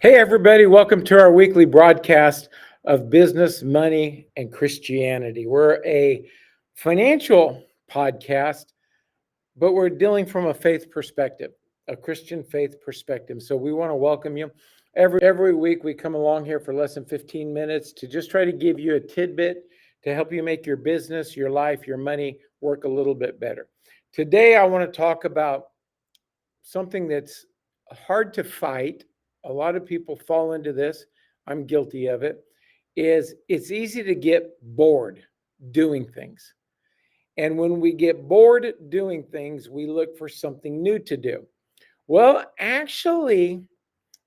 Hey, everybody, welcome to our weekly broadcast of business, money, and Christianity. We're a financial podcast, but we're dealing from a faith perspective, a Christian faith perspective. So we want to welcome you. Every week, we come along here for less than 15 minutes to just try to give you a tidbit to help you make your business, your life, your money work a little bit better. Today, I want to talk about something that's hard to fight. A lot of people fall into this. I'm guilty of it. Is it's easy to get bored doing things. And when we get bored doing things, we look for something new to do. Well, actually,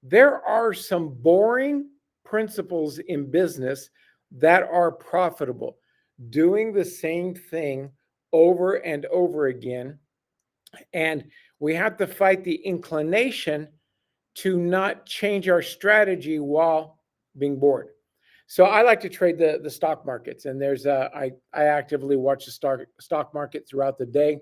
there are some boring principles in business that are profitable. Doing the same thing over and over again, and we have to fight the inclination to not change our strategy while being bored. So I like to trade the stock markets, and I actively watch the stock market throughout the day.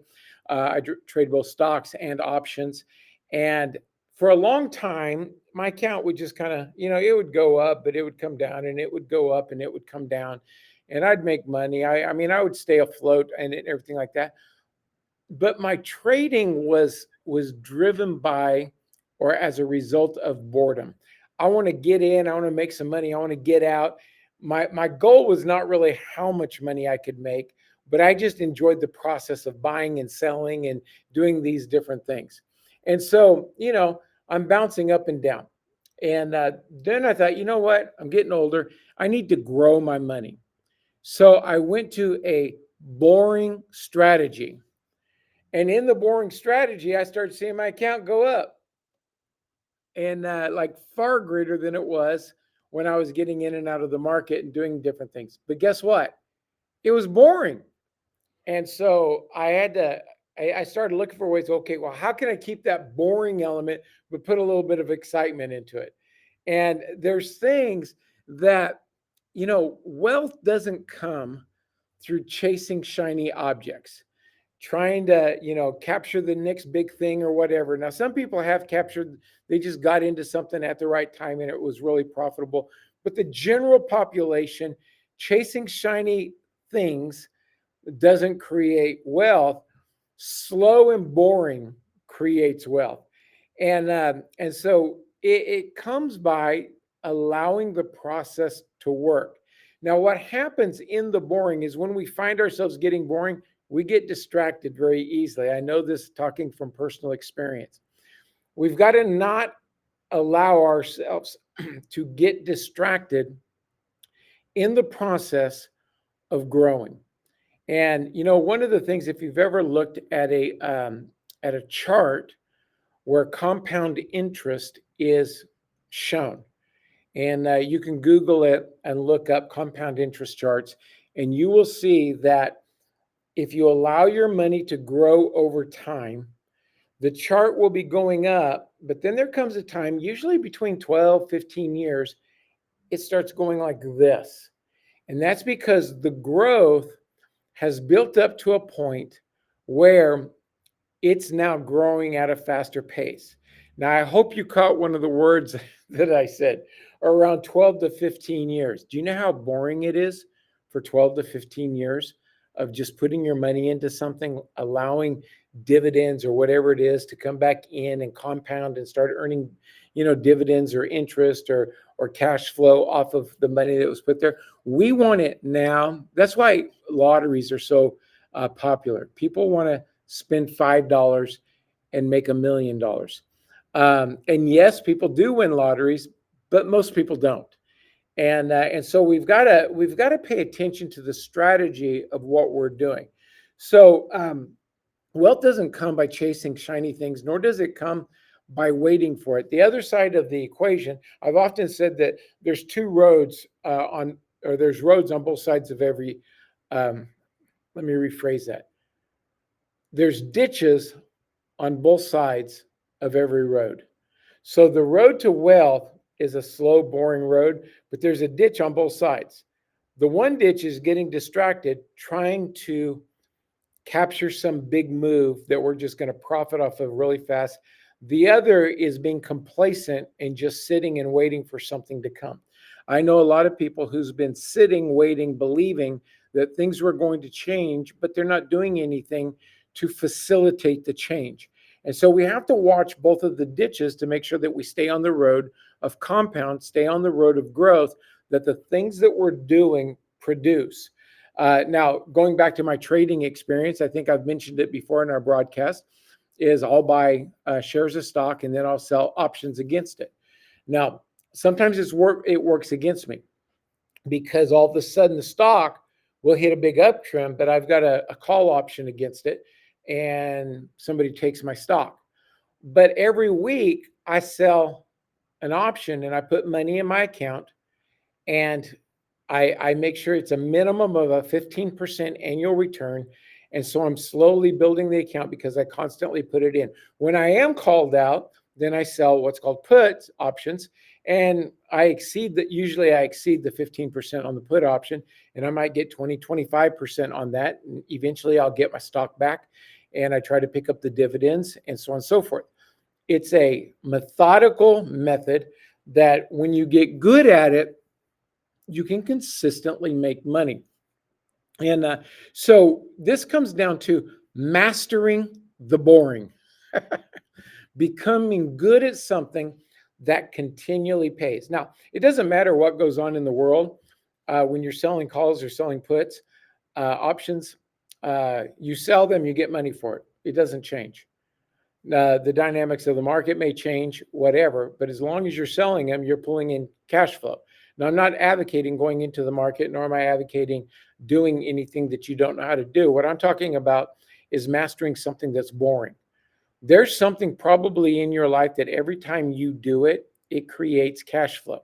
Trade both stocks and options, and for a long time, my account would just kind of, it would go up, but it would come down, and it would go up, and it would come down, and I'd make money. I mean, I would stay afloat and everything like that, but my trading was driven by or as a result of boredom. I want to get in, I want to make some money, I want to get out. My goal was not really how much money I could make, but I just enjoyed the process of buying and selling and doing these different things. And so, I'm bouncing up and down. And then I thought, you know what? I'm getting older. I need to grow my money. So I went to a boring strategy, and in the boring strategy, I started seeing my account go up, and like far greater than it was when I was getting in and out of the market and doing different things. But guess what? It was boring. And so I started looking for ways, okay, well, how can I keep that boring element, but put a little bit of excitement into it? And there's things that, wealth doesn't come through chasing shiny objects, trying to capture the next big thing or whatever. Now some people have captured, they just got into something at the right time and it was really profitable, but the general population chasing shiny things doesn't create wealth. Slow and boring creates wealth. And so it comes by allowing the process to work. Now what happens in the boring is when we find ourselves getting boring, we get distracted very easily. I know this talking from personal experience. We've got to not allow ourselves to get distracted in the process of growing. And one of the things, if you've ever looked at a chart where compound interest is shown, and you can Google it and look up compound interest charts, and you will see that if you allow your money to grow over time, the chart will be going up, but then there comes a time, usually between 12, 15 years, it starts going like this. And that's because the growth has built up to a point where it's now growing at a faster pace. Now, I hope you caught one of the words that I said, around 12 to 15 years. Do you know how boring it is for 12 to 15 years of just putting your money into something, allowing dividends or whatever it is to come back in and compound and start earning, dividends or interest or cash flow off of the money that was put there? We want it now. That's why lotteries are so popular. People want to spend $5 and make $1 million. And yes, people do win lotteries, but most people don't. And so we've got to pay attention to the strategy of what we're doing. So wealth doesn't come by chasing shiny things, nor does it come by waiting for it. The other side of the equation, I've often said that there's two roads there's roads on both sides of every. Let me rephrase that. There's ditches on both sides of every road. So the road to wealth is a slow, boring road, but there's a ditch on both sides. The one ditch is getting distracted, trying to capture some big move that we're just going to profit off of really fast. The other is being complacent and just sitting and waiting for something to come. I know a lot of people who's been sitting, waiting, believing that things were going to change, but they're not doing anything to facilitate the change. And so we have to watch both of the ditches to make sure that we stay on the road of compound, stay on the road of growth, that the things that we're doing produce. Now, going back to my trading experience, I think I've mentioned it before in our broadcast, is I'll buy shares of stock and then I'll sell options against it. Now, sometimes it works against me because all of a sudden the stock will hit a big uptrend, but I've got a call option against it and somebody takes my stock. But every week I sell an option and I put money in my account and I make sure it's a minimum of a 15% annual return. And so I'm slowly building the account because I constantly put it in. When I am called out, then I sell what's called put options. And usually I exceed the 15% on the put option, and I might get 20, 25% on that. And eventually I'll get my stock back and I try to pick up the dividends and so on and so forth. It's a methodical method that when you get good at it, you can consistently make money. And so this comes down to mastering the boring, becoming good at something that continually pays. Now, it doesn't matter what goes on in the world when you're selling calls or selling puts, options, you sell them, you get money for it. It doesn't change. The dynamics of the market may change, whatever, but as long as you're selling them, you're pulling in cash flow. Now, I'm not advocating going into the market, nor am I advocating doing anything that you don't know how to do. What I'm talking about is mastering something that's boring. There's something probably in your life that every time you do it, it creates cash flow.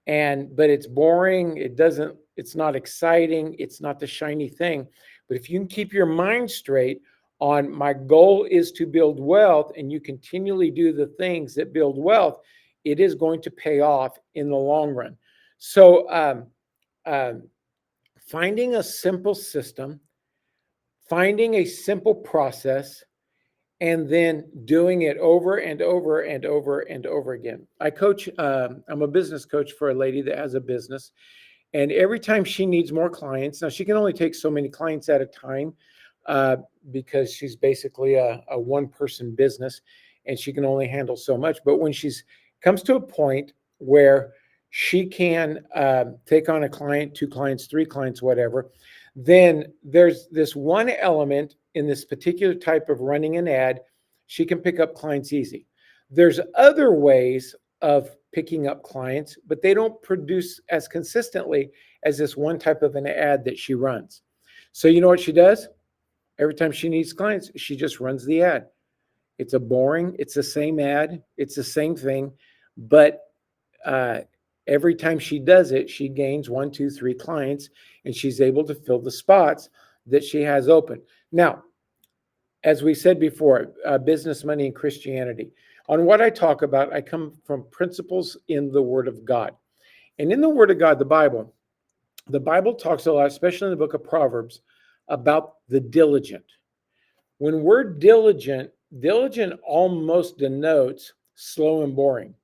But it's boring, it's not exciting, it's not the shiny thing. But if you can keep your mind straight on my goal is to build wealth, and you continually do the things that build wealth, it is going to pay off in the long run. So finding a simple system, finding a simple process, and then doing it over and over and over and over again. I'm a business coach for a lady that has a business. And every time she needs more clients, now she can only take so many clients at a time because she's basically a one-person business and she can only handle so much. But when she's comes to a point where she can take on a client, 2 clients, 3 clients, whatever, then there's this one element in this particular type of running an ad, she can pick up clients easy. There's other ways of picking up clients, but they don't produce as consistently as this one type of an ad that she runs. So you know what she does? Every time she needs clients, she just runs the ad. It's the same ad, it's the same thing, but every time she does it, she gains 1, 2, 3 clients, and she's able to fill the spots that she has open. Now, as we said before, business, money, and Christianity. On what I talk about, I come from principles in the Word of God. And in the Word of God, the Bible talks a lot, especially in the book of Proverbs, about the diligent. When we're diligent almost denotes slow and boring.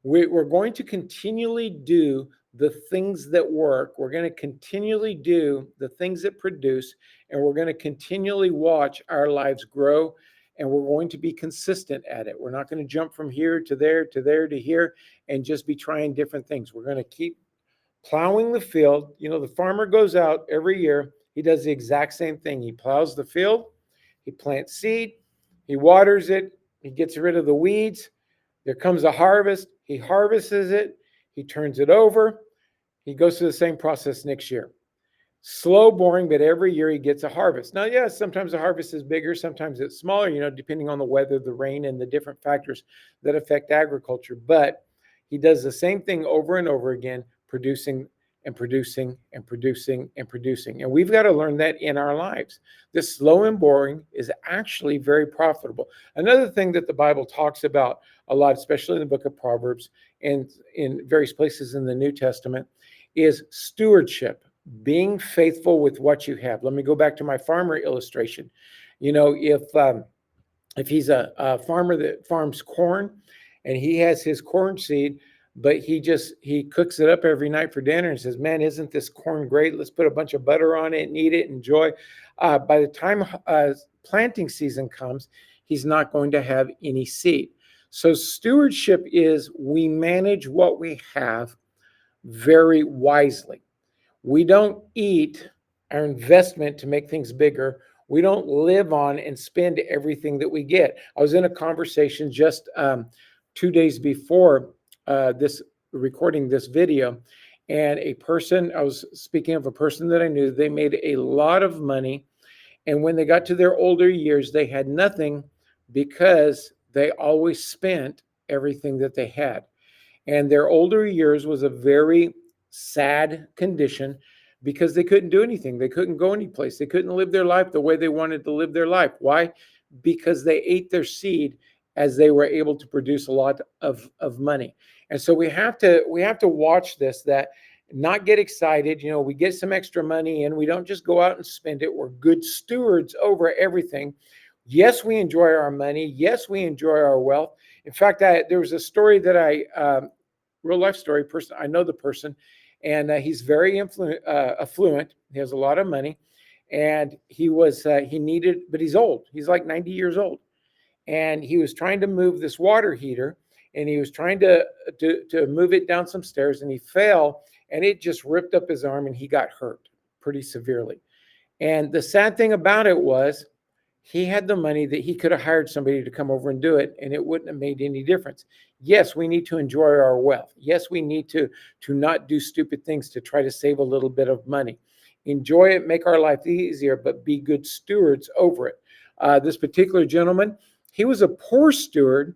We're going to continually do the things that work. We're going to continually do the things that produce, and we're going to continually watch our lives grow, and we're going to be consistent at it. We're not going to jump from here to there to there to here and just be trying different things. We're going to keep plowing the field. You know, the farmer goes out every year. He does the exact same thing. He plows the field, he plants seed, he waters it, he gets rid of the weeds. There comes a harvest. He harvests it. He turns it over. He goes through the same process next year. Slow, boring, but every year he gets a harvest. Now, yes, sometimes the harvest is bigger, sometimes it's smaller, depending on the weather, the rain, and the different factors that affect agriculture. But he does the same thing over and over again, producing and producing and producing and producing. And we've got to learn that in our lives. This slow and boring is actually very profitable. Another thing that the Bible talks about a lot, especially in the book of Proverbs and in various places in the New Testament, is stewardship, being faithful with what you have. Let me go back to my farmer illustration. If if he's a farmer that farms corn and he has his corn seed, but he cooks it up every night for dinner and says, man, isn't this corn great? Let's put a bunch of butter on it and eat it, enjoy. By the time planting season comes, he's not going to have any seed. So stewardship is we manage what we have very wisely. We don't eat our investment to make things bigger. We don't live on and spend everything that we get. I was in a conversation just 2 days before this recording this video, and I was speaking of a person that I knew. They made a lot of money, and when they got to their older years, they had nothing because they always spent everything that they had. And their older years was a very sad condition because they couldn't do anything. They couldn't go anyplace. They couldn't live their life the way they wanted to live their life. Why? Because they ate their seed as they were able to produce a lot of money. And so we have to watch this, that not get excited. We get some extra money and we don't just go out and spend it. We're good stewards over everything. Yes, we enjoy our money. Yes, we enjoy our wealth. In fact, there was a story that real life story person. I know the person, and he's very affluent. He has a lot of money, and he needed, but he's old. He's like 90 years old, and he was trying to move this water heater, and he was trying to move it down some stairs, and he fell, and it just ripped up his arm, and he got hurt pretty severely. And the sad thing about it was, he had the money that he could have hired somebody to come over and do it, and it wouldn't have made any difference. Yes, we need to enjoy our wealth. Yes, we need to not do stupid things to try to save a little bit of money. Enjoy it, make our life easier, but be good stewards over it. This particular gentleman, he was a poor steward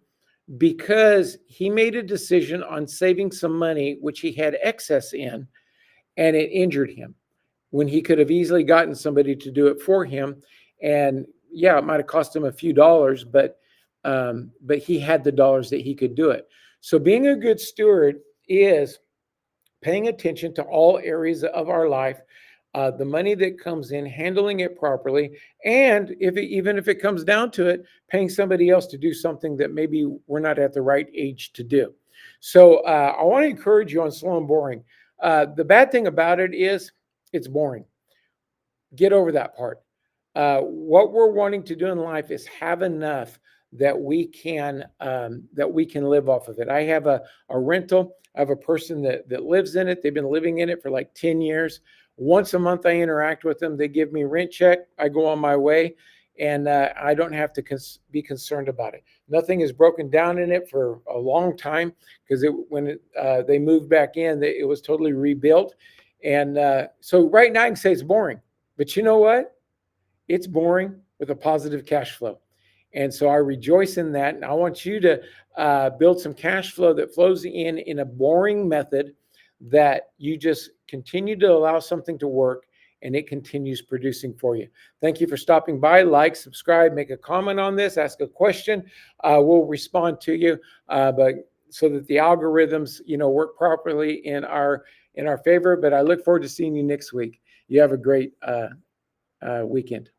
because he made a decision on saving some money, which he had excess in, and it injured him when he could have easily gotten somebody to do it for him. And yeah, it might have cost him a few dollars, but he had the dollars that he could do it. So being a good steward is paying attention to all areas of our life, the money that comes in, handling it properly, and even if it comes down to it, paying somebody else to do something that maybe we're not at the right age to do. So I want to encourage you on slow and boring. The bad thing about it is it's boring. Get over that part. What we're wanting to do in life is have enough that we can live off of it. I have a rental. I have a person that lives in it. They've been living in it for like 10 years. Once a month, I interact with them. They give me rent check. I go on my way, and I don't have to be concerned about it. Nothing is broken down in it for a long time because when they moved back in, it was totally rebuilt. And so right now I can say it's boring, but you know what? It's boring with a positive cash flow. And so I rejoice in that. And I want you to build some cash flow that flows in a boring method, that you just continue to allow something to work and it continues producing for you. Thank you for stopping by. Like, subscribe, make a comment on this, ask a question. We'll respond to you, but so that the algorithms, work properly in our favor. But I look forward to seeing you next week. You have a great weekend.